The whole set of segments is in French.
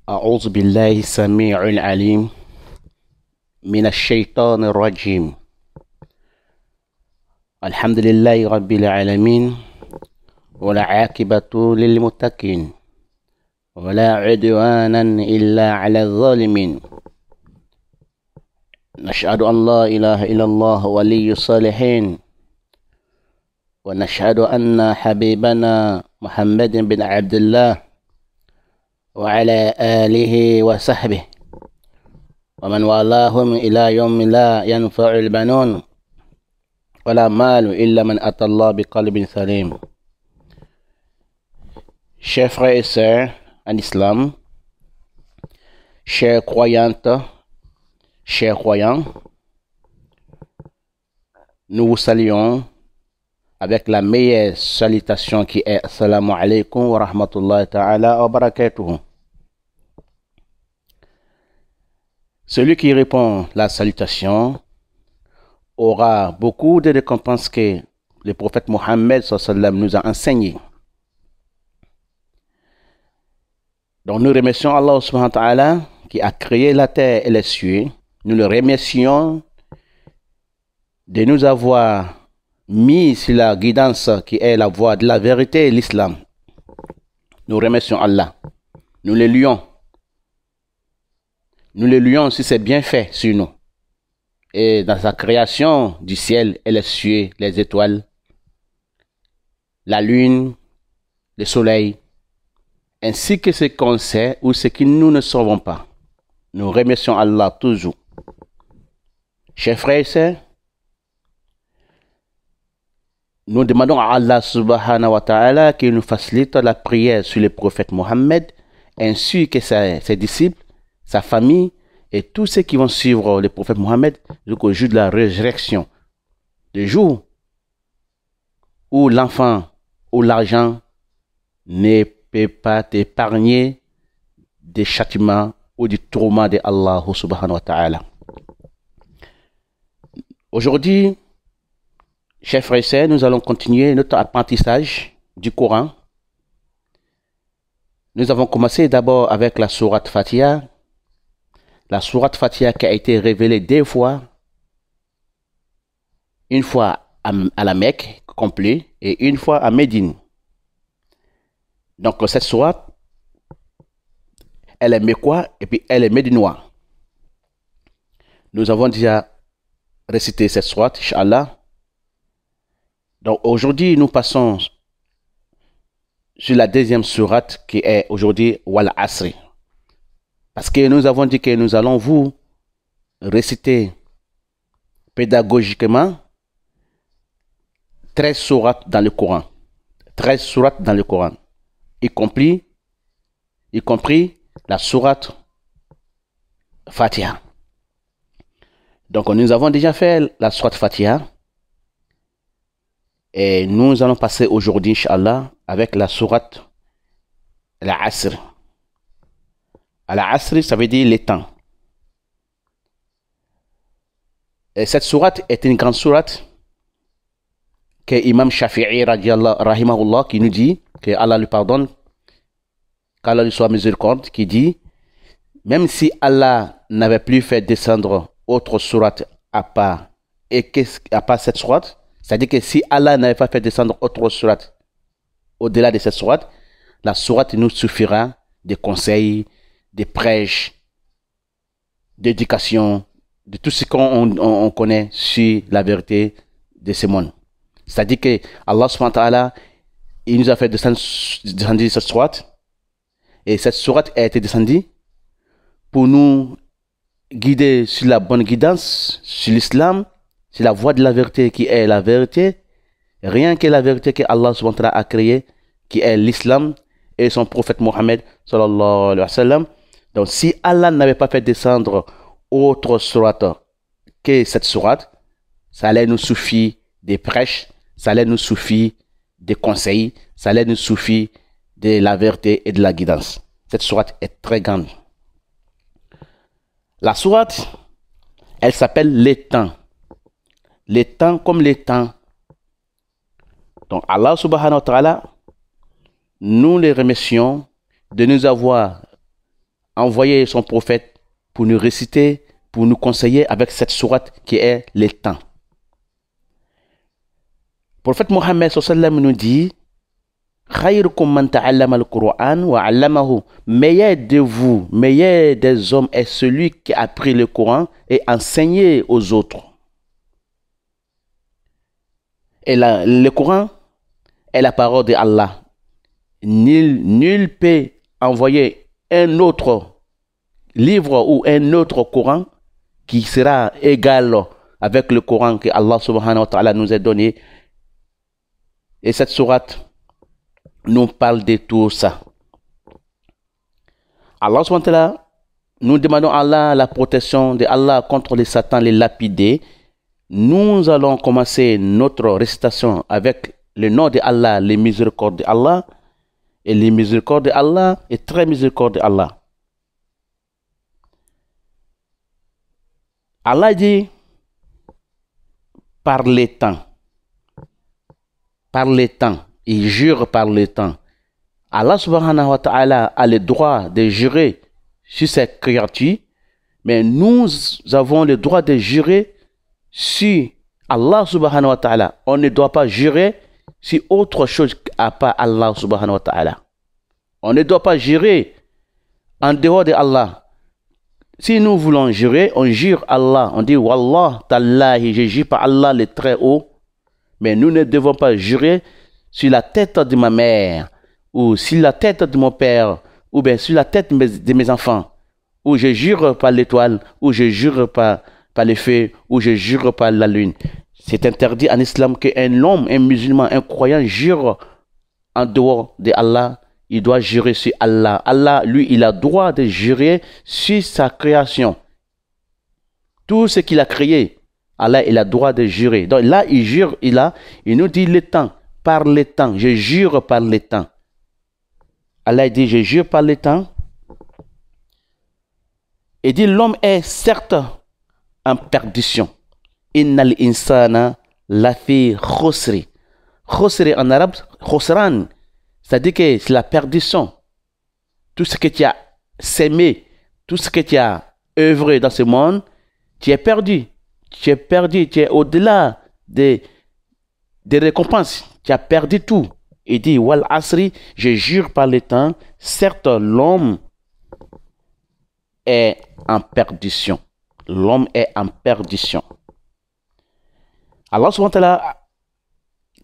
أعوذ بالله السميع العليم من الشيطان الرجيم. الحمد لله رب العالمين والعاقبة للمتقين ولا عدوانا إلا على الظالمين. نشهد أن لا إله إلا الله ولي الصالحين، ونشهد أن حبيبنا محمد بن عبد الله وعلى آله وصحبه ومن والاهم إلى يوم لا ينفع البنون ولا مال إلا من أتى الله بقلب سليم. Chers frères et sœurs en islam, chers croyantes, chers croyants, nous vous saluons avec la meilleure salutation qui est Assalamu alaikum wa rahmatullahi ta'ala wa barakatuhu. Celui qui répond la salutation aura beaucoup de récompenses que le prophète Mohammed sallam nous a enseignées. Donc nous remercions Allah subhanahu wa ta'ala qui a créé la terre et les cieux. Nous le remercions de nous avoir mis sur la guidance qui est la voie de la vérité et l'islam. Nous remercions Allah. Nous le louons. Nous le louons si c'est bien fait sur nous. Et dans sa création du ciel et les cieux, les étoiles, la lune, le soleil, ainsi que ce qu'on sait ou ce que nous ne savons pas. Nous remercions Allah toujours. Chers frères et sœurs, nous demandons à Allah subhanahu wa ta'ala qu'il nous facilite la prière sur le prophète Mohammed, ainsi que ses disciples, sa famille et tous ceux qui vont suivre le prophète Mohammed jusqu'au jour de la résurrection. Le jour où l'enfant ou l'argent ne peut pas t'épargner des châtiments ou du trauma de Allah subhanahu wa ta'ala. Aujourd'hui, chers frères et sœurs, nous allons continuer notre apprentissage du Coran. Nous avons commencé d'abord avec la sourate Fatiha. La sourate Fatiha qui a été révélée deux fois. Une fois à la Mecque, complet, et une fois à Médine. Donc cette sourate, elle est mécois et puis elle est médinois. Nous avons déjà récité cette sourate, Inch'Allah. Donc aujourd'hui, nous passons sur la deuxième sourate qui est aujourd'hui Wal Asri. Parce que nous avons dit que nous allons vous réciter pédagogiquement 13 sourates dans le Coran. 13 sourates dans le Coran. Y compris la sourate Fatiha. Donc nous avons déjà fait la sourate Fatiha. Et nous allons passer aujourd'hui, Inch'Allah, avec la sourate Al-Asr. Al-Asr, ça veut dire les temps. Et cette sourate est une grande sourate que Imam Shafi'i, rahimahullah, qui nous dit, que Allah lui pardonne, qu'Allah lui soit miséricorde, qui dit, même si Allah n'avait plus fait descendre autre sourate à part cette sourate, c'est-à-dire que si Allah n'avait pas fait descendre autre sourate au-delà de cette sourate, la sourate nous suffira de conseils, de prêches, d'éducation, de tout ce qu'on connaît sur la vérité de ce monde. C'est-à-dire que Allah subhanahu wa ta'ala, il nous a fait descendre cette sourate, et cette sourate a été descendue pour nous guider sur la bonne guidance, sur l'islam, c'est la voie de la vérité qui est la vérité, rien que la vérité que Allah subhanahu wa ta'ala a créée, qui est l'islam et son prophète Mohammed sallallahu alayhi wa sallam. Donc si Allah n'avait pas fait descendre autre sourate que cette sourate, ça allait nous suffire des prêches, ça allait nous suffire des conseils, ça allait nous suffire de la vérité et de la guidance. Cette sourate est très grande. La sourate, elle s'appelle les temps. Les temps comme les temps. Donc Allah subhanahu wa ta'ala, nous les remercions de nous avoir envoyé son prophète pour nous réciter, pour nous conseiller avec cette sourate qui est les temps. Le prophète Mohammed sallallahu nous dit Khayrukum man ta'allama al-Qur'an wa 'allamahu. Meilleur de vous, meilleur des hommes est celui qui a appris le Coran et enseigné aux autres. Et le Coran est la parole de Allah. Nul peut envoyer un autre livre ou un autre Coran qui sera égal avec le Coran que Allah subhanahu wa ta'ala nous a donné. Et cette sourate nous parle de tout ça. Allah subhanahu wa ta'ala, nous demandons à Allah la protection de Allah contre les satans, les lapidés. Nous allons commencer notre récitation avec le nom de Allah, les miséricordes de Allah. Et les miséricordes de Allah est très miséricordieux de Allah. Allah dit par les temps. Par les temps. Il jure par le temps. Allah subhanahu wa ta'ala a le droit de jurer sur ses créatures, mais nous avons le droit de jurer sur Allah subhanahu wa ta'ala. On ne doit pas jurer sur autre chose à part Allah subhanahu wa ta'ala. On ne doit pas jurer en dehors de Allah. Si nous voulons jurer, on jure Allah. On dit Wallah Tallahi, je jure par Allah le très haut. Mais nous ne devons pas jurer sur la tête de ma mère, ou sur la tête de mon père, ou bien sur la tête de mes enfants, ou je jure par l'étoile, ou je jure par le feu, ou je jure par la lune. C'est interdit en islam qu'un homme, un musulman, un croyant jure en dehors de Allah. Il doit jurer sur Allah. Allah, lui, il a droit de jurer sur sa création. Tout ce qu'il a créé, Allah, il a droit de jurer. Donc là, il jure, il nous dit le temps. Par le temps, je jure par le temps. Allah dit, je jure par le temps. Et dit, l'homme est certes en perdition. Innal insana lafi khusri. Khusri en arabe, khusran. C'est-à-dire que c'est la perdition. Tout ce que tu as sémé, tout ce que tu as œuvré dans ce monde, tu es perdu. Tu es perdu, tu es au-delà des récompenses. Tu as perdu tout. Il dit, Wal asri, je jure par le temps, certes l'homme est en perdition. L'homme est en perdition. Allah subhanahu wa ta'ala,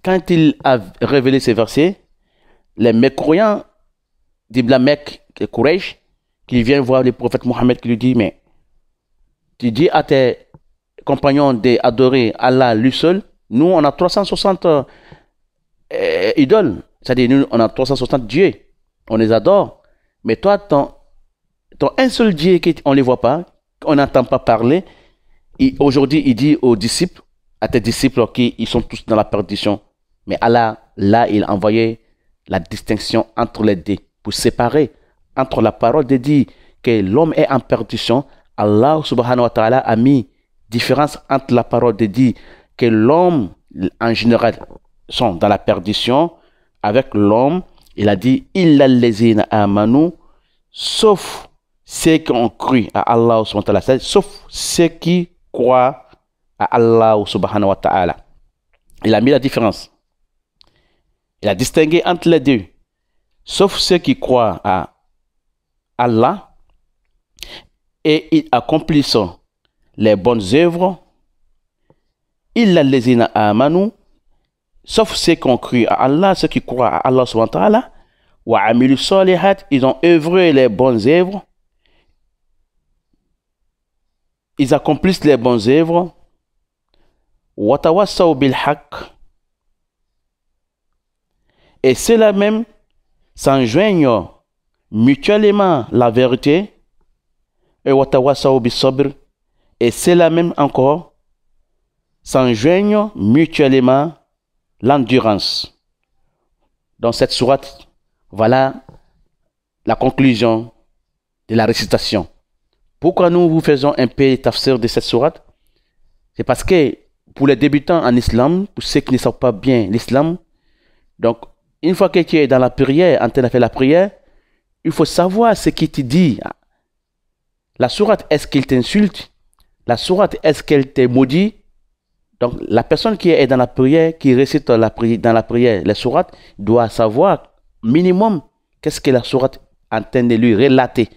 quand il a révélé ces versets, les mécroyants d'Ibn Mecque, les Quraysh, qui viennent voir le prophète Mohammed, qui lui dit, mais tu dis à tes compagnons d'adorer Allah lui seul. Nous, on a 360 idoles. C'est-à-dire, nous, on a 360 dieux. On les adore. Mais toi, ton un seul Dieu, on ne les voit pas, on n'entend pas parler. Aujourd'hui, il dit aux disciples, à tes disciples, qu'ils sont tous dans la perdition. Mais Allah, là, il a envoyé la distinction entre les deux, pour séparer entre la parole de dire que l'homme est en perdition. Allah subhanahu wa ta'ala a mis différence entre la parole de dire que l'homme en général sont dans la perdition. Avec l'homme, il a dit illa allazina amanu, sauf ceux qui ont cru à Allah subhanahu wa ta'ala, sauf ceux qui croient à Allah subhanahu wa ta'ala. Il a mis la différence. Il a distingué entre les deux. Sauf ceux qui croient à Allah et ils accomplissent les bonnes œuvres. Illa allazina amanu, sauf ceux qui ont cru à Allah, ceux qui croient à Allah subhanahu wa ta'ala. Wa amilu salihat, ils ont œuvré les bonnes œuvres. Ils accomplissent les bonnes œuvres. Wa tawassaw bil haqq, et ceux-là même s'enjoignent mutuellement la vérité. Et wa tawassaw bis sabr, et ceux-là même encore s'enjoignent mutuellement l'endurance. Dans cette sourate, voilà la conclusion de la récitation. Pourquoi nous vous faisons un peu tafsir de cette sourate? C'est parce que pour les débutants en islam, pour ceux qui ne savent pas bien l'islam, donc une fois que tu es dans la prière, en train de faire la prière, il faut savoir ce qui te dit La sourate, est-ce qu'il t'insulte? La sourate, est-ce qu'elle te maudit? Donc, la personne qui est dans la prière, qui récite dans la prière, la sourate, doit savoir minimum qu'est-ce que la sourate est en train de lui relater.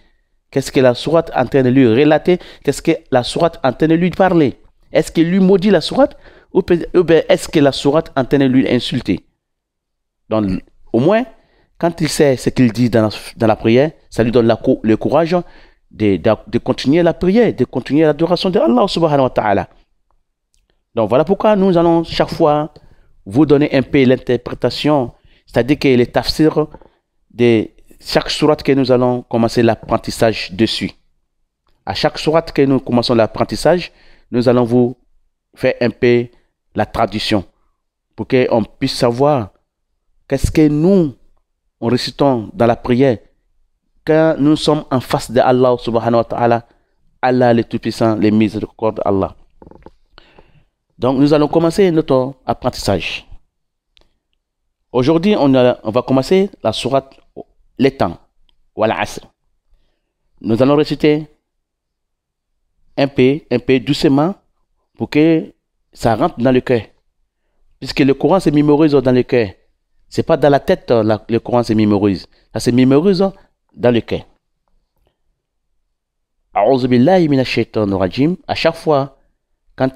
Qu'est-ce que la sourate est en train de lui relater? Qu'est-ce que la sourate est en train de lui parler? Est-ce qu'il lui maudit la sourate? Ou bien est-ce que la sourate est en train de lui insulter? Donc, au moins, quand il sait ce qu'il dit dans la prière, ça lui donne le courage de continuer la prière, de continuer l'adoration de Allah subhanahu wa ta'ala. Donc voilà pourquoi nous allons chaque fois vous donner un peu l'interprétation, c'est-à-dire que les tafsirs de chaque sourate que nous allons commencer l'apprentissage dessus. À chaque sourate que nous commençons l'apprentissage, nous allons vous faire un peu la traduction pour qu'on puisse savoir qu'est-ce que nous récitons dans la prière quand nous sommes en face de Allah subhanahu wa ta'ala, Allah le Tout-Puissant, les miséricordes d'Allah. Donc, nous allons commencer notre apprentissage. Aujourd'hui, on va commencer la sourate les temps, wal asr. Nous allons réciter un peu doucement pour que ça rentre dans le cœur. Puisque le Coran se mémorise dans le cœur. C'est pas dans la tête le Coran se mémorise. Ça se mémorise dans le cœur. A'udhu billahi minash shaitanir rajim. À chaque fois, quand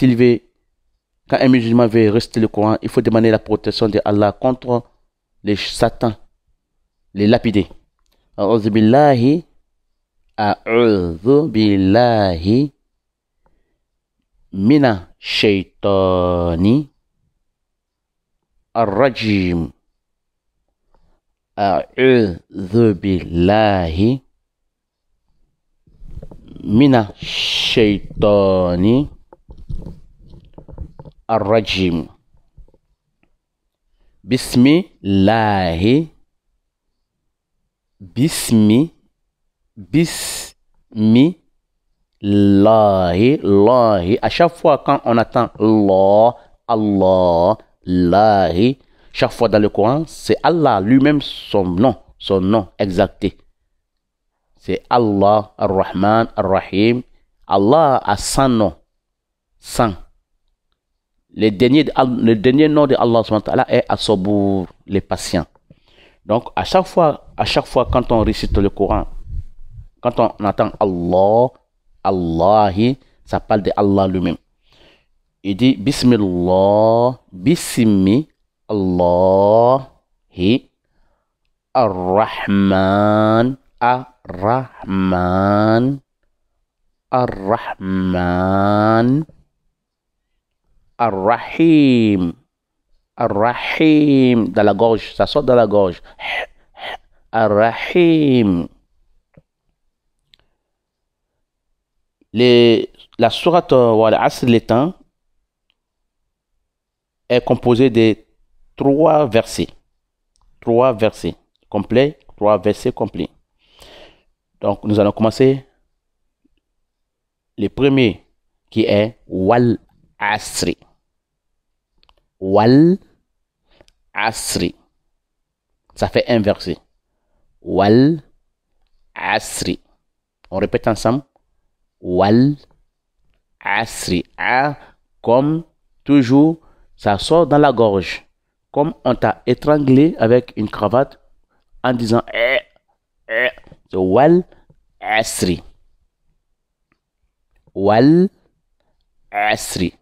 un musulman veut réciter le Coran, il faut demander la protection de Allah contre les satans, les lapidés. A'udhu billahi minash shaitanir rajim. A'udhu billahi minash shaitanir rajim. Bismillahi. Lahi. À chaque fois quand on attend Allah, Lahi, chaque fois dans le Coran, c'est Allah lui-même son nom exacté. C'est Allah, Ar-Rahman, Ar-Rahim. Allah a 100 noms. 100. Le dernier nom de Allah subhanahu wa ta'ala est As-Sabur, les patients. Donc, à chaque fois, quand on récite le Coran, quand on entend Allah, Allahi, ça parle de Allah lui-même. Il dit Bismillah, Bismi, Allahi, Ar-Rahman, Ar-Rahman, Ar-Rahman, Ar-Rahim. Ar-Rahim, dans la gorge, ça sort dans la gorge. Ar-Rahim. La sourate Wal Asr, les temps, est composée de 3 versets. 3 versets complets. 3 versets complets. Donc, nous allons commencer le premier qui est Wal Asri. Wal Asri. Ça fait un verset. Wal Asri. On répète ensemble. Wal Asri. A, comme toujours, ça sort dans la gorge. Comme on t'a étranglé avec une cravate en disant c'est Wal Asri. Wal Asri.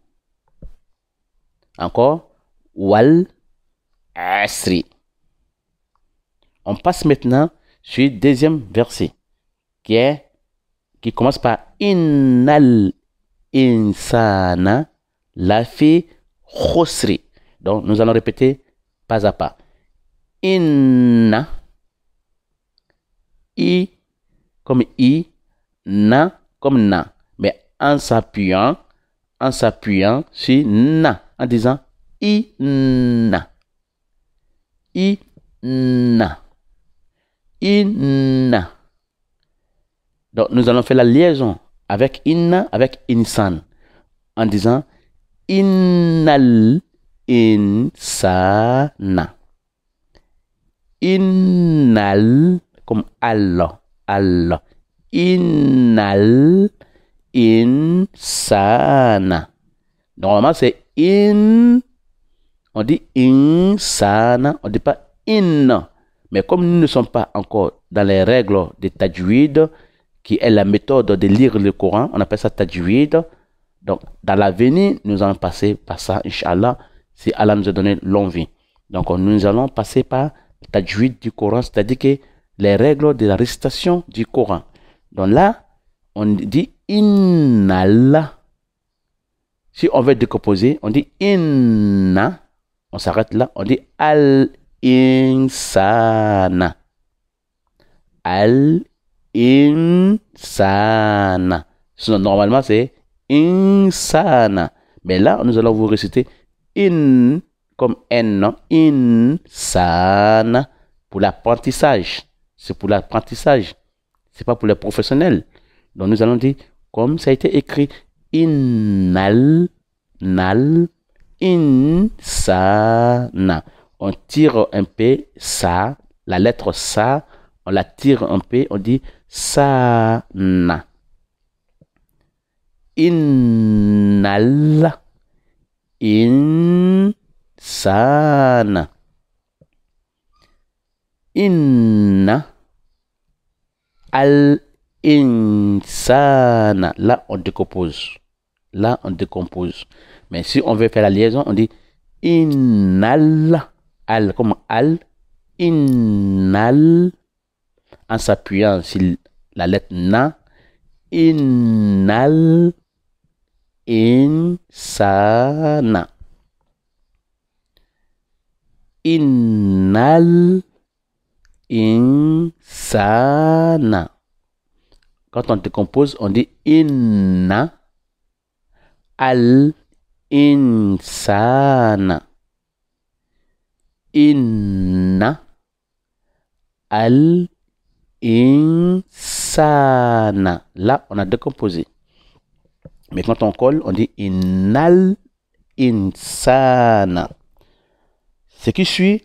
Encore. Wal Asri. On passe maintenant sur le deuxième verset qui commence par Innal insana lafi khusri. Donc nous allons répéter pas à pas. Inna, i comme i, na comme na, mais en s'appuyant sur na, en disant inna, inna, inna. Donc nous allons faire la liaison avec inna, avec insan, en disant innal insana. Innal comme Allah, Allah. innal insana. Normalement, c'est in. On dit insana, on ne dit pas in. Mais comme nous ne sommes pas encore dans les règles de tajwid, qui est la méthode de lire le Coran, on appelle ça tajwid. Donc, dans l'avenir, nous allons passer par ça, Inch'Allah, si Allah nous a donné longue vie. Donc, nous allons passer par le tajwid du Coran, c'est-à-dire que les règles de la récitation du Coran. Donc là, on dit innal. Si on veut décomposer, on dit inna. On s'arrête là, on dit al-insana. Al-insana. Sinon, normalement, c'est insana. Mais là, nous allons vous réciter in comme n, non? Insana pour l'apprentissage. C'est pour l'apprentissage. C'est pas pour les professionnels. Donc, nous allons dire, comme ça a été écrit, innal, nal, insana. On tire un peu ça, la lettre ça, on la tire un peu, on dit sana. Innal insana. Inna al insana. Là, on décompose. Là, on décompose. Mais si on veut faire la liaison, on dit innal, al, comme al, innal, en s'appuyant sur la lettre na, innal insana. Innal insana. Quand on décompose, on dit inna al insana. Inna al insana. Là, on a décomposé. Mais quand on colle, on dit innal insana. Ce qui suit,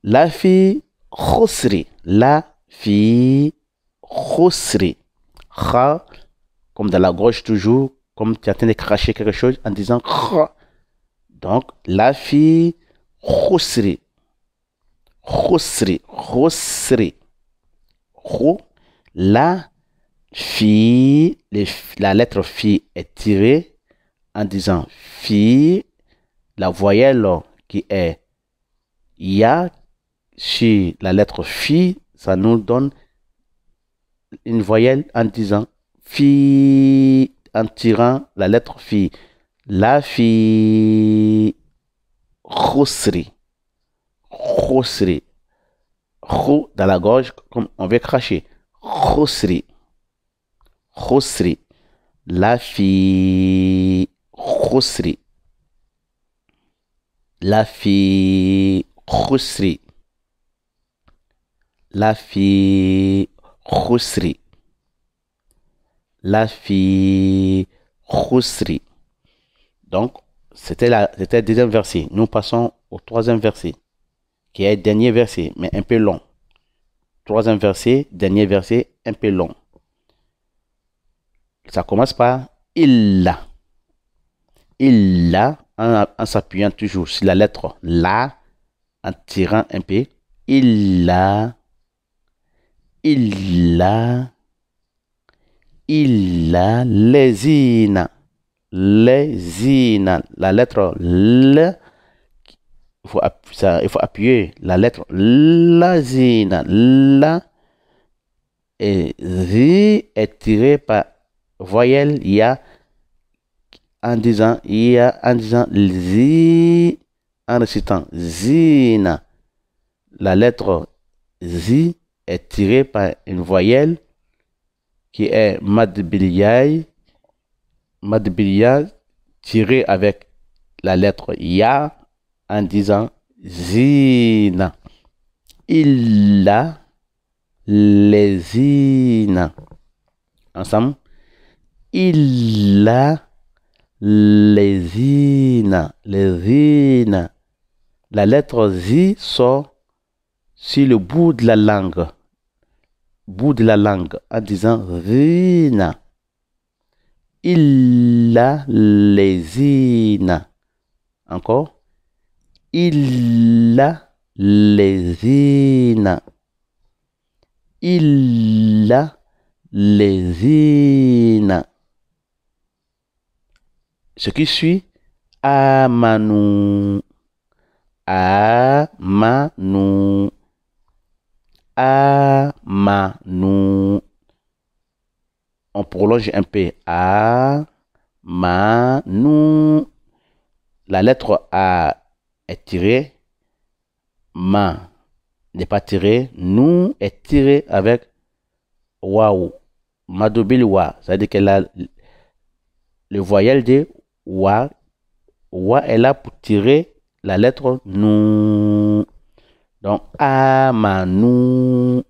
la fi khusri. La fi khusri. Kha, comme dans la gorge toujours, comme tu es en train de cracher quelque chose en disant kha. Donc, la fi khusri. Khusri. Khusri. Khou. La fi, la lettre fi est tirée en disant fi, la voyelle qui est ya sur la lettre fi, ça nous donne une voyelle en disant fi, en tirant la lettre fi. La fi khusri. Khusri. Khou dans la gorge, comme on veut cracher. Khusri. Khusri. La fi khusri. La fi khusri. La fi khusri. La fi khusri. Donc, c'était le deuxième verset. Nous passons au troisième verset, qui est le dernier verset, mais un peu long. Troisième verset, dernier verset, un peu long. Ça commence par illa. Illa, en s'appuyant toujours sur la lettre la, en tirant un peu. Illa. Illa. Illa lezina. Lezina. La lettre L. Il faut appuyer la lettre lazina. La et zi est tiré par voyelle ya en disant zi, en récitant zina. La lettre zi est tirée par une voyelle qui est mad biliyay tirée avec la lettre ya en disant zina. Illa lezina. Ensemble. Illa lezina. Lezina. La lettre zi sort sur le bout de la langue. bout de la langue en disant rina. Illa lezina. Encore. Illa lezina. Illa lezina. Ce qui suit, amanu. Amanu. Amanu. On prolonge un peu. Amanu. La lettre A est tirée. Ma n'est pas tirée. Nou est tirée avec waouh. Madobil wa. C'est-à-dire qu'elle a le voyelle de wa. Wa est là pour tirer la lettre nou. Donc, amanu.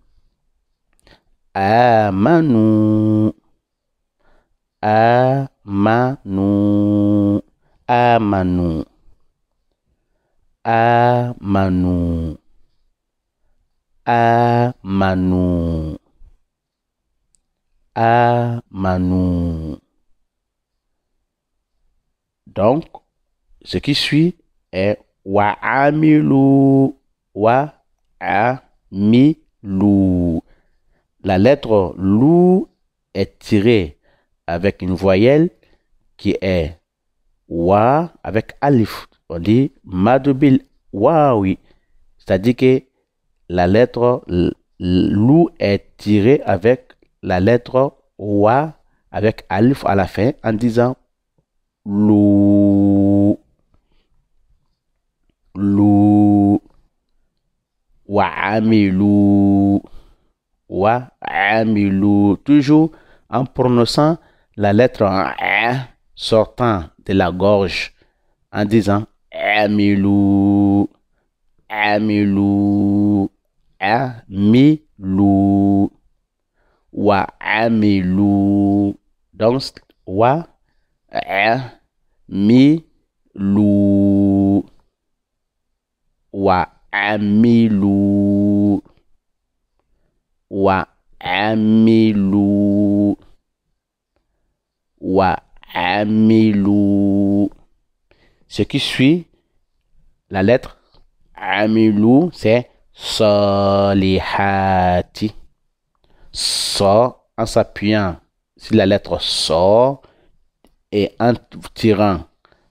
Amanu. Amanu. Amanu. Amanu. Amanu. Amanu. Donc, ce qui suit est wa'amilu. Wa'amilu. La lettre lou est tirée avec une voyelle qui est wa avec alif. On dit madobil wawi. C'est-à-dire que la lettre lou est tirée avec la lettre wa avec alif à la fin en disant lou. Lou. Wa'amilu. Wa'amilu. Toujours en prononçant la lettre A sortant de la gorge en disant amilu. Amilu. Amilu. Wa'amilu. Donc, wa'amilu. Wa'amilu. Wa'amilu. Wa'amilu. Ce qui suit, la lettre amilu, c'est solihati. So, en s'appuyant sur la lettre so et en tirant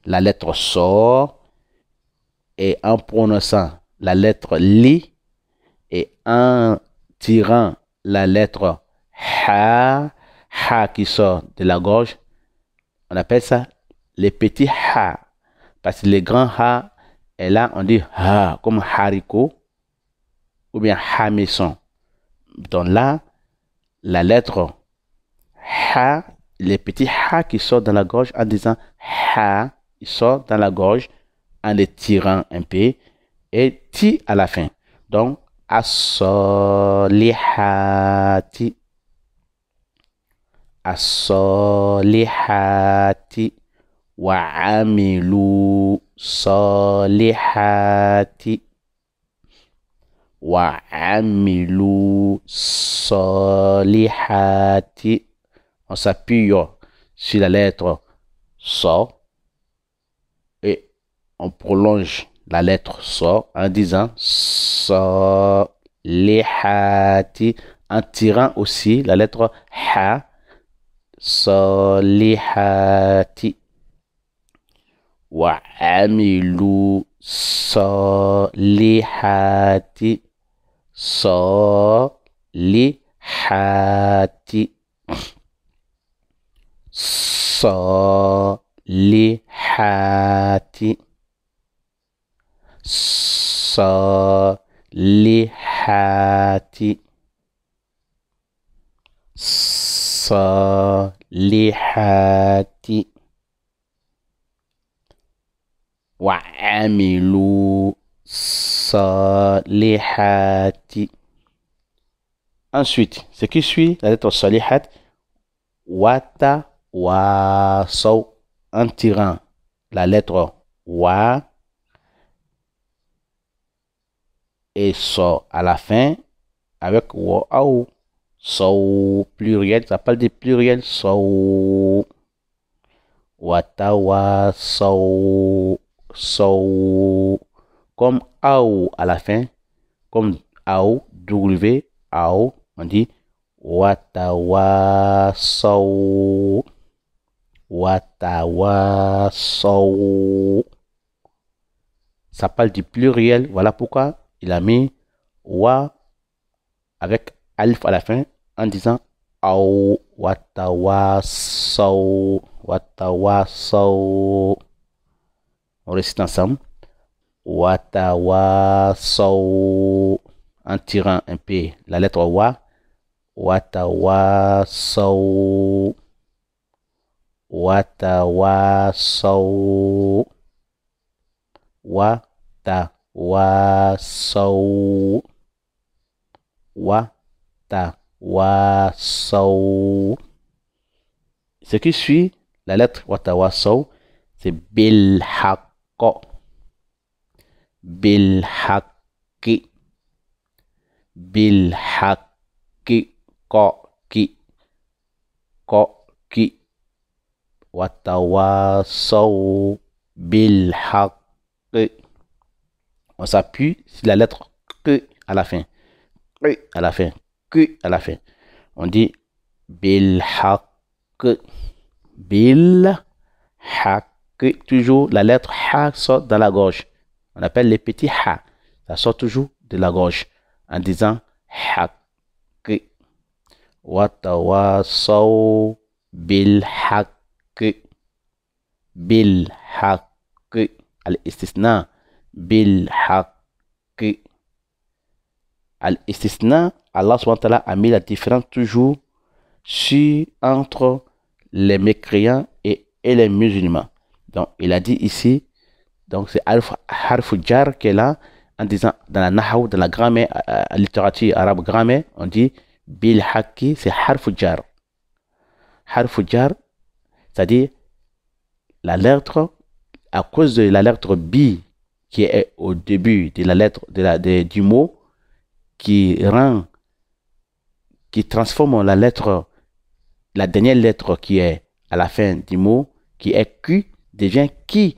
la lettre so et en prononçant la lettre li et en tirant la lettre ha qui sort de la gorge, on appelle ça les petits ha. Parce que les grands ha, et là on dit ha, comme haricot ou bien hameçon. Donc là, la lettre ha, les petits ha qui sortent dans la gorge en disant ha, ils sortent dans la gorge en les tirant un peu et ti à la fin. Donc, as-solihati. As-solihati. Wa'amilu solihati. Wa'amilu solihati. On s'appuie sur la lettre so et on prolonge la lettre so en disant solihati, en tirant aussi la lettre ha. Solihati. Wa'amilu solihati. Solihati. Solihati. Solihati. Solihati. Wa'amilu solihati. Ensuite, ce qui suit, la lettre salihat, wata wasaw, en tirant la lettre wa et so à la fin avec waou, saw, pluriel, ça parle des pluriels, saw. Watawasaw, saw. Comme AO à la fin, comme AO, W, AO, on dit Watawasaw, Watawasaw. Ça parle du pluriel, voilà pourquoi il a mis wa avec alif à la fin en disant AO, Watawasaw, Watawasaw. On récite ensemble. Watawasaw, en tirant un peu la lettre wa. Watawasaw, Watawasaw, Watawasaw, Watawasaw. Ce qui suit la lettre Watawasaw, c'est bilhaqqa, bilhaqqi, bilhaqqi, qaqi, qaqi. Watawasaw bilhaqqi. On s'appuie sur la lettre Q à la fin. Q à la fin. Q à la fin. On dit bilhaqqi. Bilhaqqi. Toujours la lettre Ha sort dans la gorge. On appelle les petits Ha. Ça sort toujours de la gorge en disant haqqi. Watawasaw bilhaqqi. Bilhaqqi. Al-istisna. Bilhaqqi. Al-istisna, Allah subhanahu wa ta'ala a mis la différence toujours entre les mécréants et les musulmans. Donc, il a dit ici, donc c'est harf jar qui est là, en disant dans la nahaw, dans la grammaire, la littérature arabe grammaire, on dit bil haqqi, c'est harf jar. Harf jar, c'est-à-dire la lettre, à cause de la lettre bi qui est au début de la lettre du mot, qui transforme la lettre, la dernière lettre qui est à la fin du mot, qui est Q, devient qui.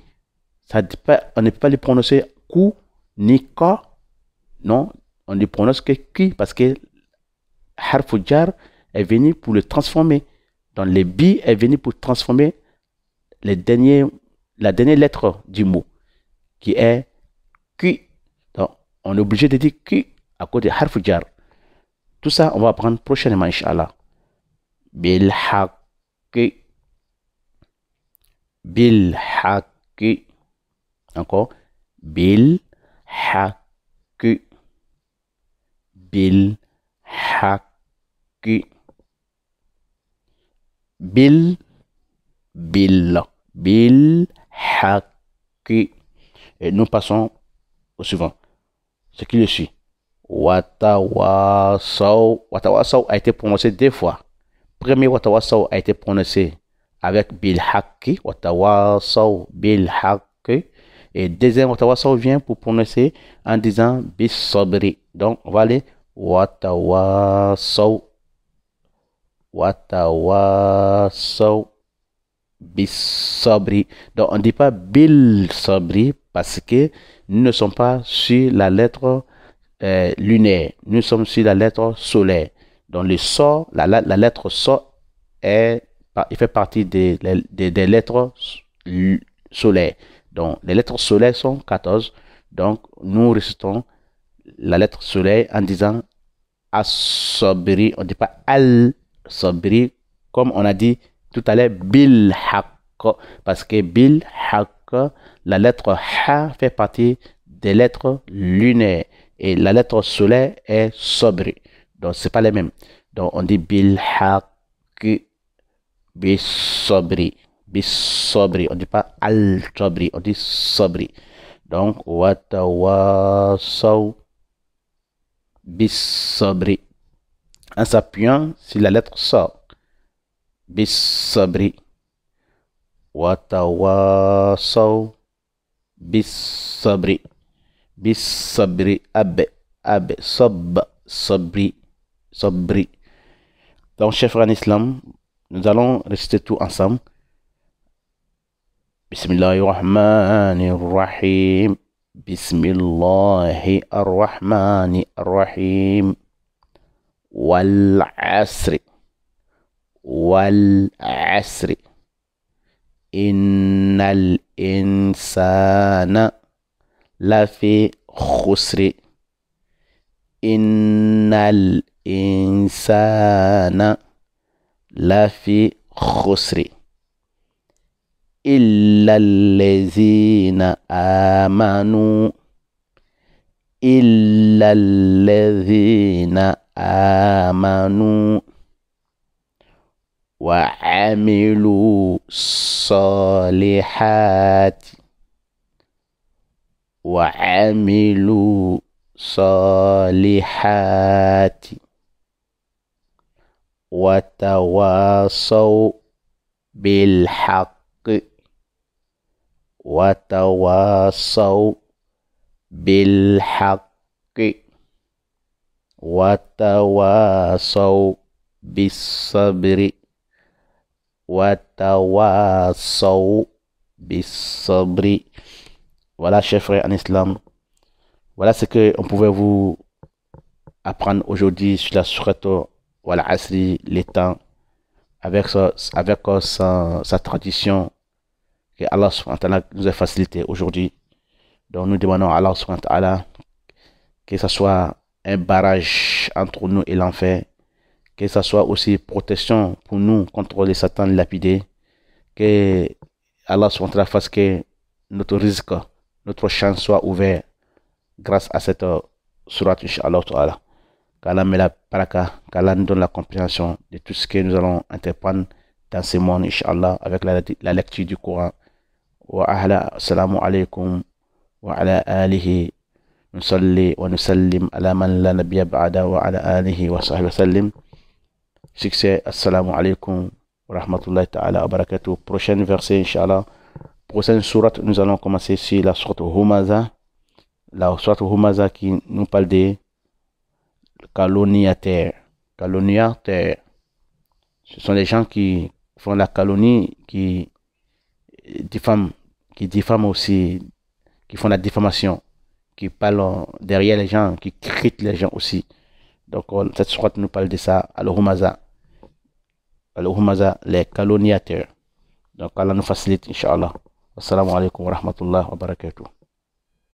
On ne peut pas le prononcer Q ni Ka. Non, on ne prononce que Q parce que harf jar est venu pour le transformer. Donc le bi est venu pour transformer la dernière lettre du mot, qui est Q. Donc on est obligé de dire Q à cause de harf jar. Tout ça, on va apprendre prochainement, Inch'Allah. Bil haqqi. Bil haqqi. Encore. Bil haqqi. Bil haqqi. Bil haqqi. Et nous passons au suivant. Ce qui le suit. Watawasaw. Watawasaw a été prononcé 2 fois. Premier Watawasaw a été prononcé avec bil haqqi. Watawasaw bil haqqi. Et deuxième Watawasaw vient pour prononcer en disant bis sabri. Donc on va aller Watawasaw. Watawasaw bis sabri. Donc on ne dit pas bil sabri parce que nous ne sommes pas sur la lettre lunaire, nous sommes sur la lettre solaire. Donc le so, la lettre so il fait partie des lettres solaires. Donc les lettres solaires sont 14. Donc nous récitons la lettre solaire en disant as-sabri. On ne dit pas al-sabri comme on a dit tout à l'heure bil haqq, parce que bil haqq, la lettre ha fait partie des lettres lunaires. Et la lettre solaire est sabri. Donc, ce n'est pas les mêmes. Donc, on dit bil haqqi, bis sabri. Bis sabri. On ne dit pas al sabri, on dit sabri. Donc, watawasaw bis sabri. En s'appuyant sur la lettre sa. Bis sabri. Watawasaw bis sabri. Bis sabri. Ab sabri, sabri. Donc, chers frères en islam, nous allons réciter tout ensemble. Bismillahirrahmanirrahim. Bismillahirrahmanirrahim. Wal asri. Wal asri. Innal insana lafi khusri. Innal insana lafi khusri. إلا الذين آمنوا إلا الذين آمنوا وعملوا الصالحات وعملوا صالحات وتواصوا بالحق وتواصوا بالحق وتواصوا بالصبر وتواصوا بالصبر. Voilà, chers frères en islam, voilà ce que on pouvait vous apprendre aujourd'hui sur la sourate Wal Asri, les temps, avec sa tradition que Allah subhanahu wa ta'ala nous a facilité aujourd'hui. Donc nous demandons à Allah subhanahu wa ta'ala que ce soit un barrage entre nous et l'enfer, que ce soit aussi protection pour nous contre les satans lapidés, que Allah subhanahu wa ta'ala fasse que notre risque, notre chance soit ouvert grâce à cette sourate, Inch'Allah ta'ala. Qu'Allah met la baraka, qu'Allah nous donne la compréhension de tout ce que nous allons entreprendre dans ce monde, Inch'Allah, avec la lecture du Coran. وأهلا السلام عليكم وعلى آله نصلي ونسلم على من لا نبي بعده وعلى آله وصحبه وسلم. Succès, assalamu alaikum wa rahmatullahi ta'ala wa barakatuh. Prochain verset, Inch'Allah. Prochaine sourate, nous allons commencer sur la sourate Humaza. La sourate Humaza qui nous parle des calomniateurs. Calomniateurs. Ce sont les gens qui font la calomnie, qui diffament aussi, qui font la diffamation, qui parlent derrière les gens, qui critiquent les gens aussi. Donc cette sourate nous parle de ça, al-Humaza, les calomniateurs. Donc Allah nous facilite, Inch'Allah. Assalamu alaikum wa rahmatullahi wa barakatuh.